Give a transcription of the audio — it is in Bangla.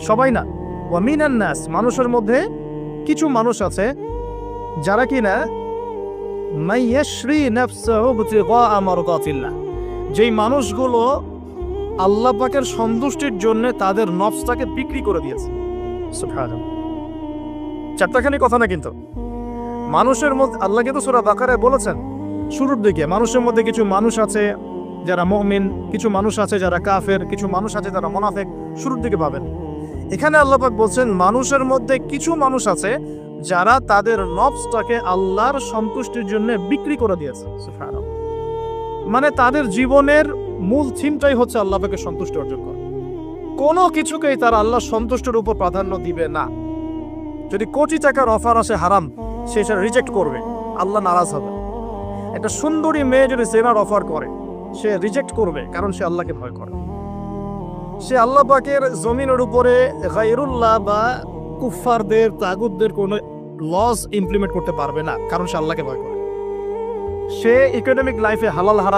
সবাই না। ওয়া মিনান নাস, মানুষের মধ্যে কিছু মানুষ আছে যারা কিনা মাইয়াশরি নাফসাহু বিতিগা মারদাতিল্লাহ, যেই মানুষগুলো আল্লাহ পাকের সন্তুষ্টির জন্য তাদের নফসটাকে বিক্রি করে দিয়েছে। সুবহানাল্লাহ, চারটাখানি কথা না কিন্তু। মানুষের মধ্যে আল্লাহ কিন্তু সূরা বাকারায় বলেছেন শুরুর দিকে, মানুষের মধ্যে কিছু মানুষ আছে যারা মুমিন, কিছু মানুষ আছে যারা কাফের, কিছু মানুষ আছে যারা মুনাফিক, শুরুর দিকে পাবেন। এখানে আল্লাহ পাক বলছেন মানুষের মধ্যে কিছু মানুষ আছে যারা তাদের নফসটাকে আল্লাহর সন্তুষ্টির জন্য বিক্রি করে দিয়েছে। সুবহানাল্লাহ, মানে তাদের জীবনের মূল থিমটাই হচ্ছে আল্লাহ পাকের সন্তুষ্টি অর্জন করা। কোনো কিছুকেই তারা আল্লাহর সন্তুষ্টির উপর প্রাধান্য দিবে না। যদি কোটি টাকার অফার আসে হারাম, সে সেটা রিজেক্ট করবে, আল্লাহ নারাজ হবে। একটা সুন্দরী মেয়ে যদি জেনার অফার করে, সে রিজেক্ট করবে, কারণ সে আল্লাহকে ভয় করে। সে আল্লাহ পাকের জমিনের উপরে গায়রুল্লাহ বা কুফফারদের, তাগুতদের কোনো লস ইমপ্লিমেন্ট করতে পারবে না, কারণ সে আল্লাহকে ভয় করে। সে ইকোনমিক লাইফে হালাল হারাম